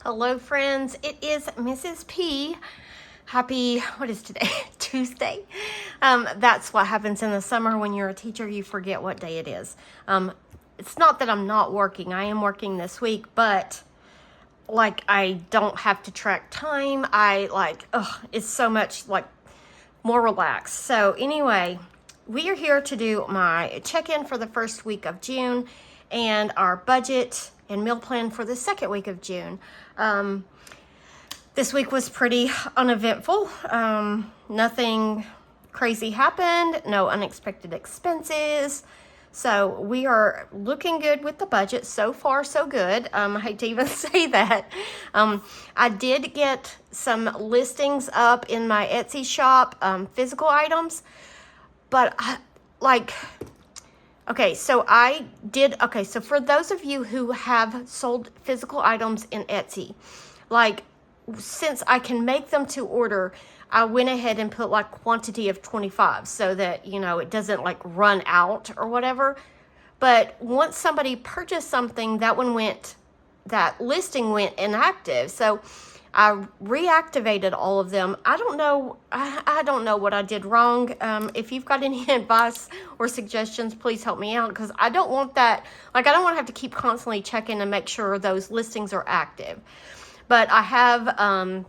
Hello friends, it is Mrs. P. Happy, what is today? Tuesday. That's what happens in the summer when you're a teacher, you forget what day it is. It's not that I'm not working, I am working this week, but like I don't have to track time. It's so much like more relaxed. So anyway, we are here to do my check-in for the first week of June and our budget and meal plan for the second week of June. This week was pretty uneventful. Nothing crazy happened, no unexpected expenses. So we are looking good with the budget. So far, so good. I hate to even say that. I did get some listings up in my Etsy shop, physical items, but so for those of you who have sold physical items in Etsy, since I can make them to order, I went ahead and put quantity of 25 so that, it doesn't run out or whatever. But once somebody purchased something, that listing went inactive. So I reactivated all of them. I don't know what I did wrong. If you've got any advice or suggestions, please help me out, because I don't want that. I don't want to have to keep constantly checking and make sure those listings are active. But I have,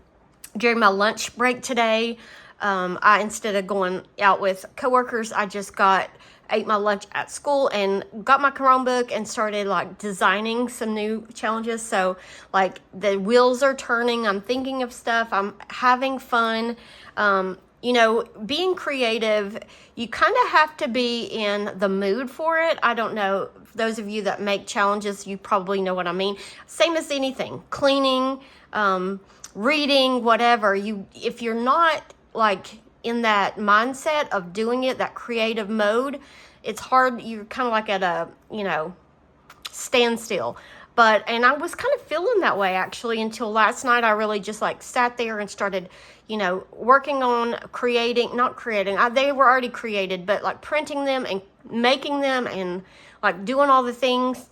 during my lunch break today, instead of going out with coworkers, I just ate my lunch at school and got my Chromebook and started designing some new challenges. So the wheels are turning, I'm thinking of stuff, I'm having fun. Being creative, you kind of have to be in the mood for it. I don't know, those of you that make challenges, you probably know what I mean. Same as anything, cleaning, reading, whatever. If you're not in that mindset of doing it, that creative mode, it's hard. You're kind of at a, standstill. And I was kind of feeling that way actually until last night. I really just sat there and started, working on not creating, they were already created, but printing them and making them and doing all the things.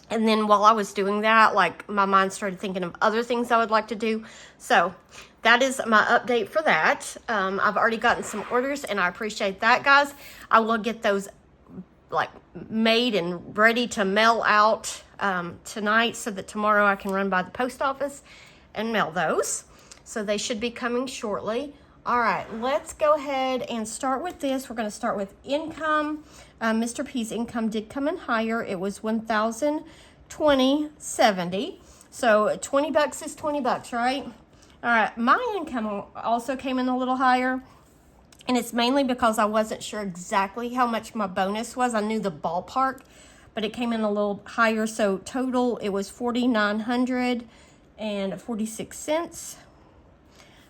And then while I was doing that, my mind started thinking of other things I would like to do. So that is my update for that. I've already gotten some orders and I appreciate that, guys. I will get those made and ready to mail out tonight so that tomorrow I can run by the post office and mail those. So they should be coming shortly. All right, let's go ahead and start with this. We're going to start with income. Mr. P's income did come in higher. It was $1,020.70. So $20 is $20, right? All right, my income also came in a little higher. And it's mainly because I wasn't sure exactly how much my bonus was. I knew the ballpark, but it came in a little higher. So total, it was $4,946.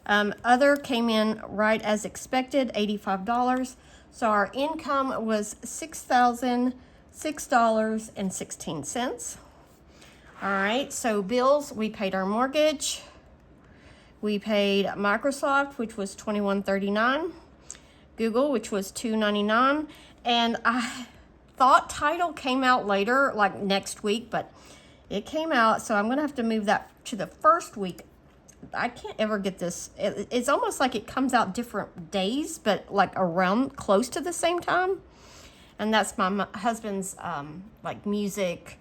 Other came in right as expected, $85. So our income was $6,006.16. All right, so bills, we paid our mortgage. We paid Microsoft, which was $21.39. Google, which was $2.99. And I thought title came out later, next week, but it came out. So I'm going to have to move that to the first week. I can't ever get this. It's almost like it comes out different days, but around close to the same time. And that's my husband's music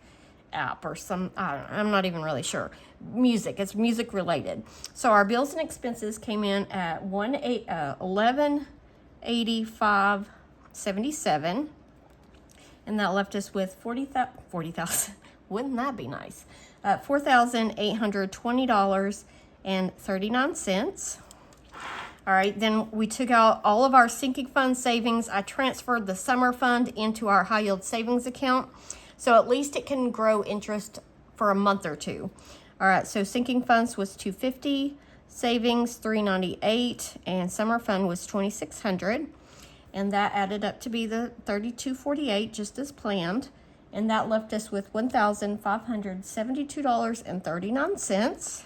app or some, I'm not even really sure. It's music related. So our bills and expenses came in at $1,185.77. And that left us with 40,000. Wouldn't that be nice? $4,820.39. All right, then we took out all of our sinking fund savings. I transferred the summer fund into our high yield savings account, so at least it can grow interest for a month or two. All right, so sinking funds was $250, savings $398, and summer fund was $2,600, and that added up to be the $32.48, just as planned, and that left us with $1,572.39.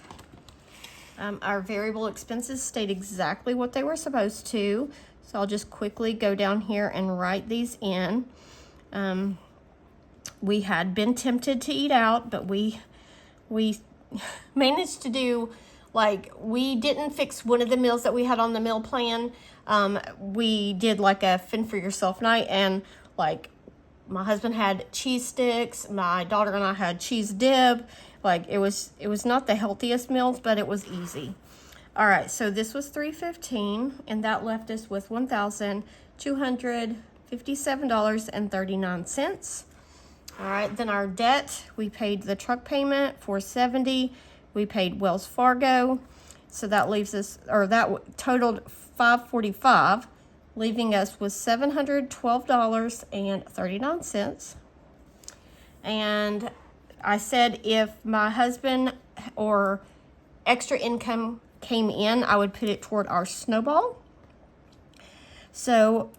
Our variable expenses stayed exactly what they were supposed to. So I'll just quickly go down here and write these in. We had been tempted to eat out, but we managed to do, like, we didn't fix one of the meals that we had on the meal plan. We did like a fend for yourself night, and like my husband had cheese sticks, my daughter and I had cheese dip. Like, it was not the healthiest meals, but it was easy. All right, so this was $315, and that left us with $1,257.39. All right, then our debt, we paid the truck payment, $470. We paid Wells Fargo, so that leaves us, or that totaled $545, leaving us with $712.39. And I said if my husband or extra income came in, I would put it toward our snowball. So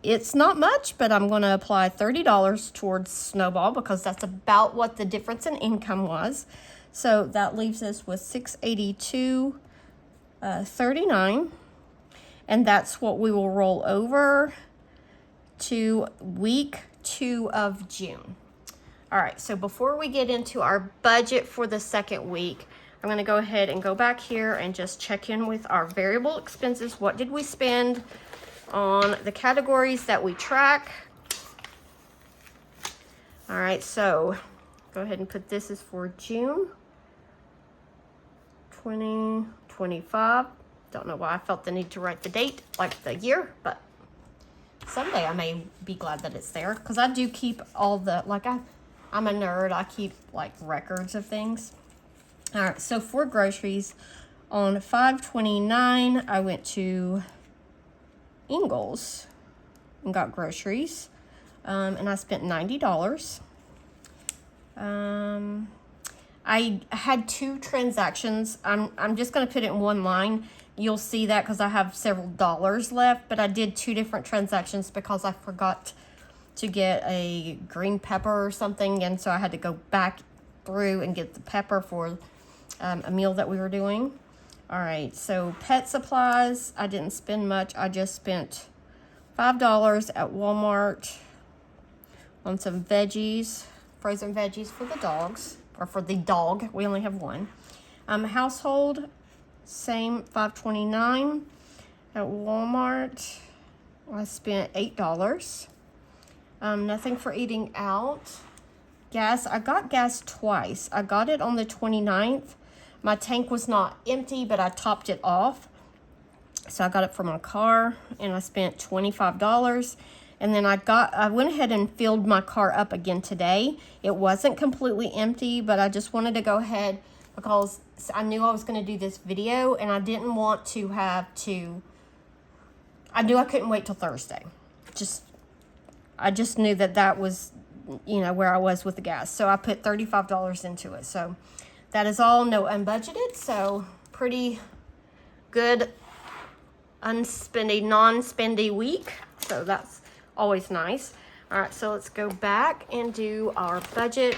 it's not much, but I'm going to apply $30 towards snowball because that's about what the difference in income was. So that leaves us with $682.39, and that's what we will roll over to week 2 of June. All right, so before we get into our budget for the second week, I'm going to go ahead and go back here and just check in with our variable expenses. What did we spend on the categories that we track? All right, so go ahead and put this as for June 2025. Don't know why I felt the need to write the date, like the year, but someday I may be glad that it's there, because I do keep all the, like, I'm a nerd. I keep like records of things. All right, so for groceries, on 5/29, I went to Ingles and got groceries, and I spent $90. I had 2 transactions. I'm just going to put it in one line. You'll see that because I have several dollars left, but I did 2 different transactions because I forgot to get a green pepper or something, and so I had to go back through and get the pepper for a meal that we were doing. All right, so pet supplies, I didn't spend much. I just spent $5 at Walmart on some veggies, frozen veggies for the dogs, or for the dog. We only have one. Household, same $5.29 at Walmart. I spent $8. Nothing for eating out. Gas, I got gas twice. I got it on the 29th. My tank was not empty, but I topped it off. So I got it for my car, and I spent $25. And then I went ahead and filled my car up again today. It wasn't completely empty, but I just wanted to go ahead because I knew I was going to do this video, and I didn't want to I knew I couldn't wait till Thursday. I just knew that was, where I was with the gas. So I put $35 into it. So that is all no unbudgeted. So pretty good non-spendy week. So that's always nice. All right, so let's go back and do our budget.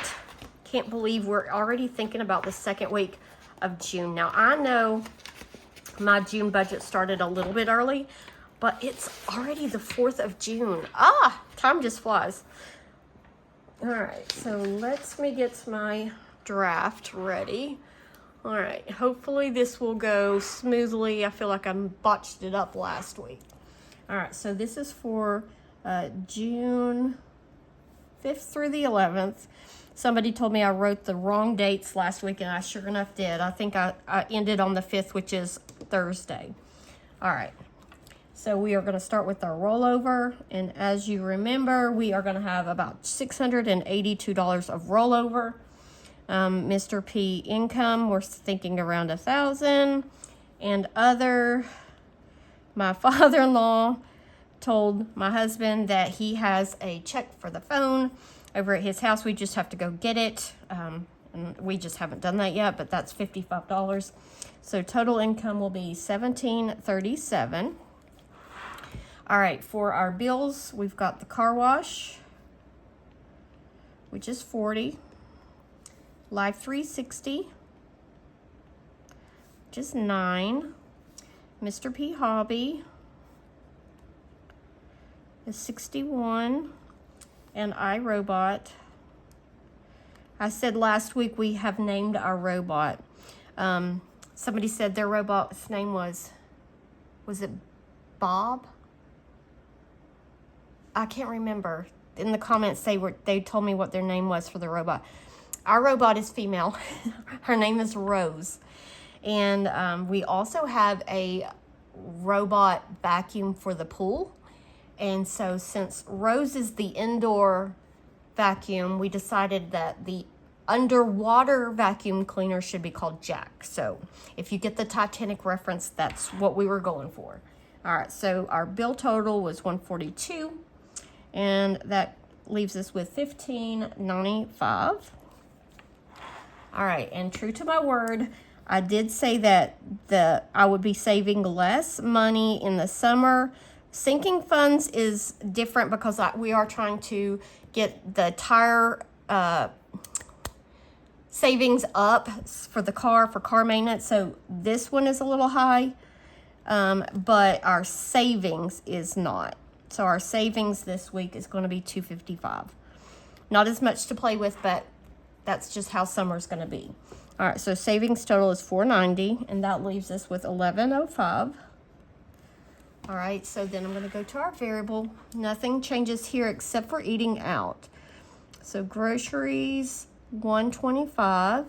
Can't believe we're already thinking about the second week of June. Now, I know my June budget started a little bit early, but it's already the 4th of June. Time just flies. All right, so let me get my draft ready. All right, hopefully this will go smoothly. I feel like I botched it up last week. All right, so this is for June 5th through the 11th. Somebody told me I wrote the wrong dates last week, and I sure enough did. I think I ended on the 5th, which is Thursday. All right. So we are going to start with our rollover, and as you remember, we are going to have about $682 of rollover. Mr. P income, we're thinking around $1,000, and other, my father-in-law told my husband that he has a check for the phone over at his house. We just have to go get it, and we just haven't done that yet, but that's $55. So total income will be $1,737. All right, for our bills, we've got the car wash, which is $40. Life 360, which is $9. Mr. P Hobby is $61. And iRobot, I said last week we have named our robot. Somebody said their robot's name was it Bob? I can't remember. In the comments, they told me what their name was for the robot. Our robot is female. Her name is Rose. And we also have a robot vacuum for the pool. And so since Rose is the indoor vacuum, we decided that the underwater vacuum cleaner should be called Jack. So if you get the Titanic reference, that's what we were going for. All right, so our bill total was $142, and that leaves us with $15.95. All right, and true to my word, I did say that I would be saving less money in the summer. Sinking funds is different because we are trying to get the tire savings up for the car, for car maintenance. So this one is a little high, but our savings is not. So our savings this week is going to be $255. Not as much to play with, but that's just how summer's going to be. All right, so savings total is $490, and that leaves us with $1105. All right, so then I'm going to go to our variable. Nothing changes here except for eating out. So groceries, $125.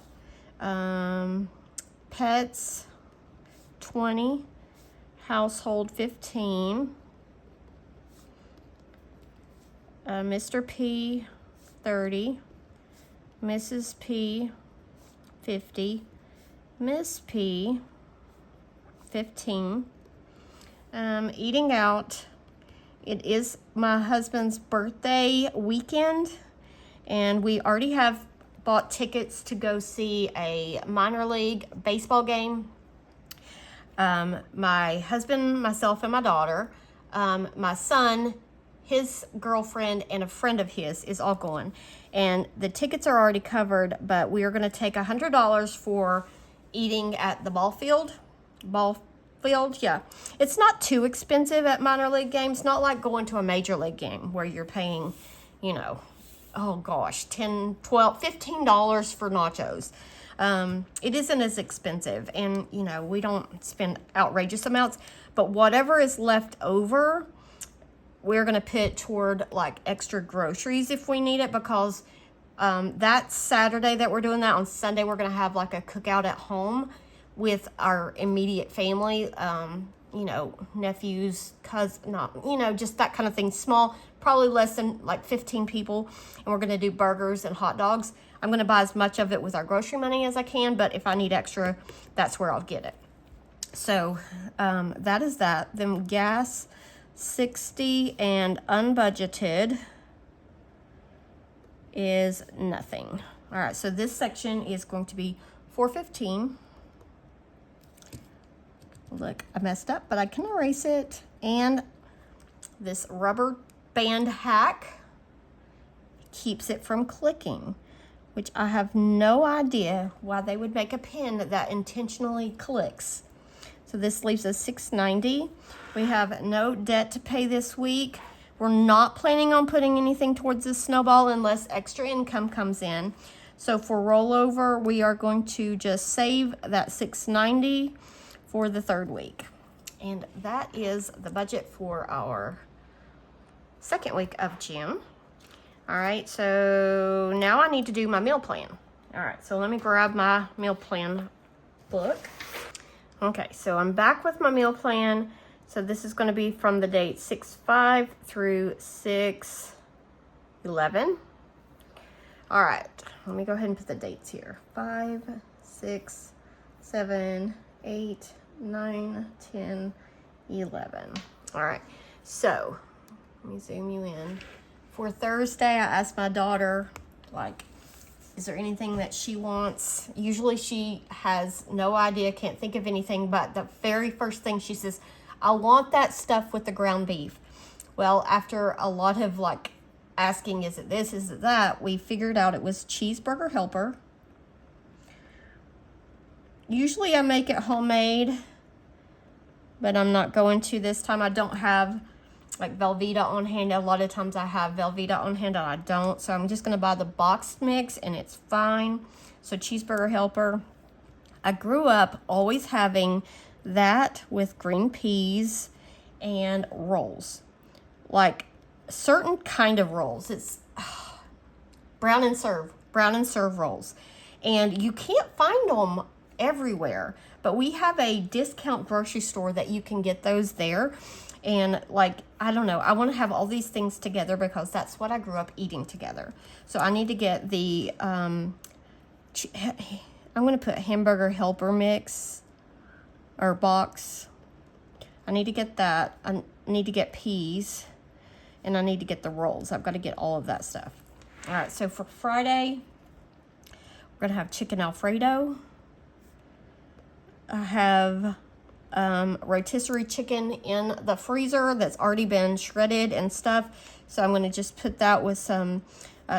Pets, $20. Household, $15. Mr. P, $30. Mrs. P, $50. Miss P, $15. Eating out, it is my husband's birthday weekend, and we already have bought tickets to go see a minor league baseball game. My husband, myself, and my daughter, my son, his girlfriend, and a friend of his is all going. And the tickets are already covered, but we are going to take $100 for eating at the ball field, yeah. It's not too expensive at minor league games. Not like going to a major league game where you're paying, oh gosh, $10, $12, $15 for nachos. It isn't as expensive, and we don't spend outrageous amounts, but whatever is left over, we're going to put toward like extra groceries if we need it, because that Saturday that we're doing that, on Sunday we're going to have like a cookout at home with our immediate family, nephews, cousins, just that kind of thing. Small, probably less than like 15 people. And we're going to do burgers and hot dogs. I'm going to buy as much of it with our grocery money as I can, but if I need extra, that's where I'll get it. So that is that. Then gas, $60, and unbudgeted is nothing. All right, so this section is going to be $415. Look, I messed up, but I can erase it. And this rubber band hack keeps it from clicking, which I have no idea why they would make a pen that intentionally clicks. So this leaves us $690. We have no debt to pay this week. We're not planning on putting anything towards this snowball unless extra income comes in. So for rollover, we are going to just save that $690 for the third week. And that is the budget for our second week of June. All right, so now I need to do my meal plan. All right, so let me grab my meal plan book. Okay, so I'm back with my meal plan. So this is going to be from the date 6/5 through 6/11. All right, let me go ahead and put the dates here. 5, 6, 7, 8, 9, 10, 11. All right, so let me zoom you in. For Thursday, I asked my daughter, is there anything that she wants? Usually she has no idea, can't think of anything, but the very first thing she says, I want that stuff with the ground beef. Well, after a lot of asking, is it this, is it that, we figured out it was cheeseburger helper. Usually I make it homemade, but I'm not going to this time. I don't have like Velveeta on hand. A lot of times I have Velveeta on hand and I don't. So I'm just going to buy the boxed mix and it's fine. So cheeseburger helper. I grew up always having that with green peas and rolls. Like certain kind of rolls. It's brown and serve rolls. And you can't find them everywhere. But we have a discount grocery store that you can get those there. And like, I don't know, I want to have all these things together because that's what I grew up eating together. So I need to get the, I'm going to put hamburger helper mix or box. I need to get that. I need to get peas and I need to get the rolls. I've got to get all of that stuff. All right, so for Friday, we're going to have chicken Alfredo. I have rotisserie chicken in the freezer that's already been shredded and stuff. So I'm going to just put that with some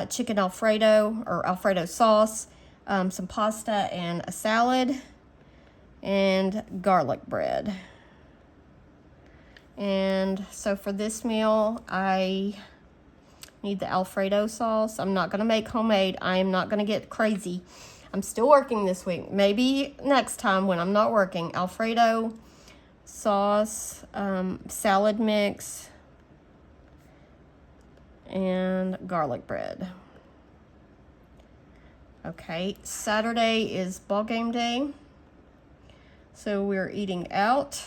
chicken Alfredo or Alfredo sauce, some pasta and a salad, and garlic bread. And so for this meal, I need the Alfredo sauce. I'm not going to make homemade. I am not going to get crazy. I'm still working this week. Maybe next time when I'm not working. Alfredo sauce, salad mix, and garlic bread. Okay, Saturday is ball game day. So we're eating out.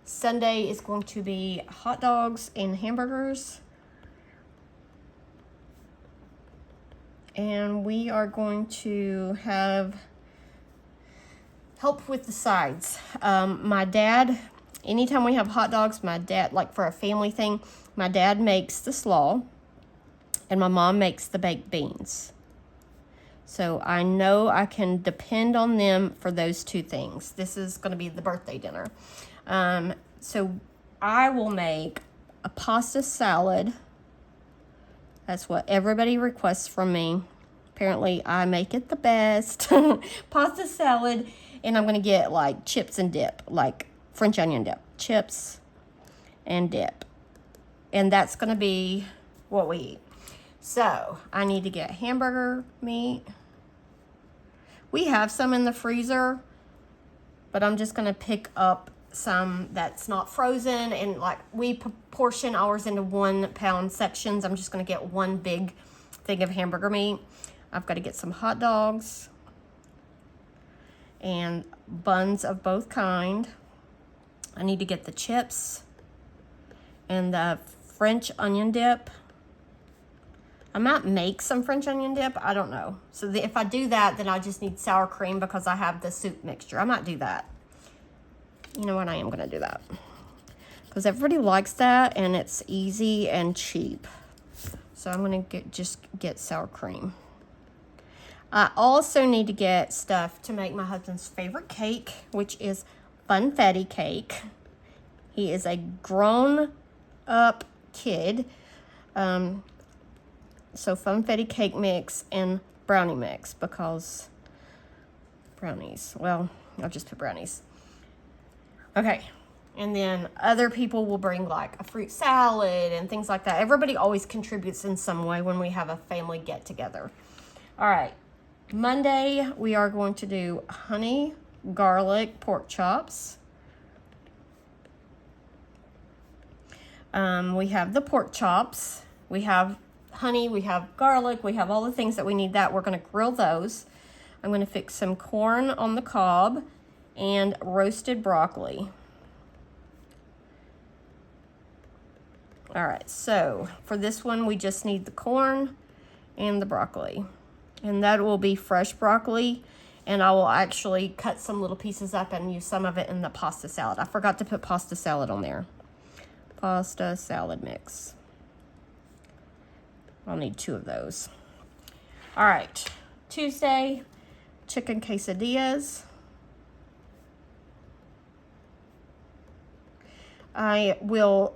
Sunday is going to be hot dogs and hamburgers. And we are going to have help with the sides. My dad, anytime we have hot dogs, my dad, like for a family thing, my dad makes the slaw and my mom makes the baked beans. So I know I can depend on them for those two things. This is going to be the birthday dinner. So I will make a pasta salad. That's what everybody requests from me. Apparently, I make it the best. Pasta salad, and I'm going to get like chips and dip, like French onion dip. Chips and dip. And that's going to be what we eat. So, I need to get hamburger meat. We have some in the freezer, but I'm just going to pick up some that's not frozen, and like we portion ours into 1 pound sections. I'm just going to get one big thing of hamburger meat. I've got to get some hot dogs and buns of both kind. I need to get the chips and the French onion dip. I might make some French onion dip. I don't know. So if I do that, then I just need sour cream because I have the soup mixture. I might do that. You know what? I am going to do that. Because everybody likes that, and it's easy and cheap. So I'm going to just get sour cream. I also need to get stuff to make my husband's favorite cake, which is funfetti cake. He is a grown-up kid. So funfetti cake mix and brownie mix, because brownies. Well, I'll just put brownies. Okay. And then other people will bring like a fruit salad and things like that. Everybody always contributes in some way when we have a family get together. All right. Monday, we are going to do honey garlic pork chops. We have the pork chops. We have honey. We have garlic. We have all the things that we need that. We're going to grill those. I'm going to fix some corn on the cob and roasted broccoli. All right, so for this one, we just need the corn and the broccoli. And that will be fresh broccoli. And I will actually cut some little pieces up and use some of it in the pasta salad. I forgot to put pasta salad on there. Pasta salad mix. I'll need 2 of those. All right, Tuesday, chicken quesadillas. I will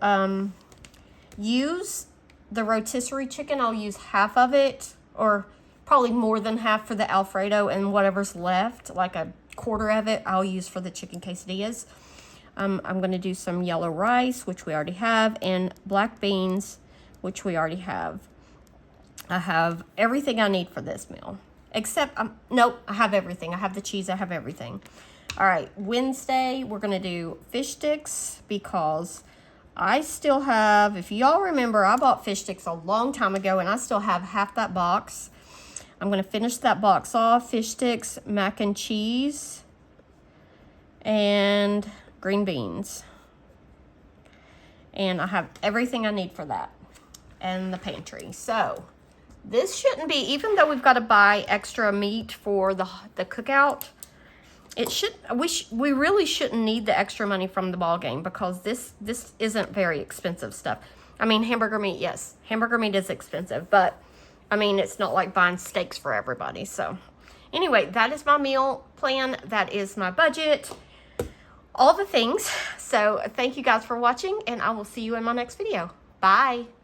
use the rotisserie chicken. I'll use half of it, or probably more than half for the Alfredo, and whatever's left, like a quarter of it, I'll use for the chicken quesadillas. I'm going to do some yellow rice, which we already have, and black beans, which we already have. I have everything I need for this meal. Except, nope, I have everything. I have the cheese, I have everything. All right, Wednesday, we're going to do fish sticks because I still have, if y'all remember, I bought fish sticks a long time ago and I still have half that box. I'm going to finish that box off. Fish sticks, mac and cheese, and green beans. And I have everything I need for that and the pantry. So this shouldn't be, even though we've got to buy extra meat for the cookout, it should, we really shouldn't need the extra money from the ball game because this isn't very expensive stuff. I mean, hamburger meat, yes. Hamburger meat is expensive, but I mean, it's not like buying steaks for everybody. So anyway, that is my meal plan. That is my budget. All the things. So thank you guys for watching, and I will see you in my next video. Bye.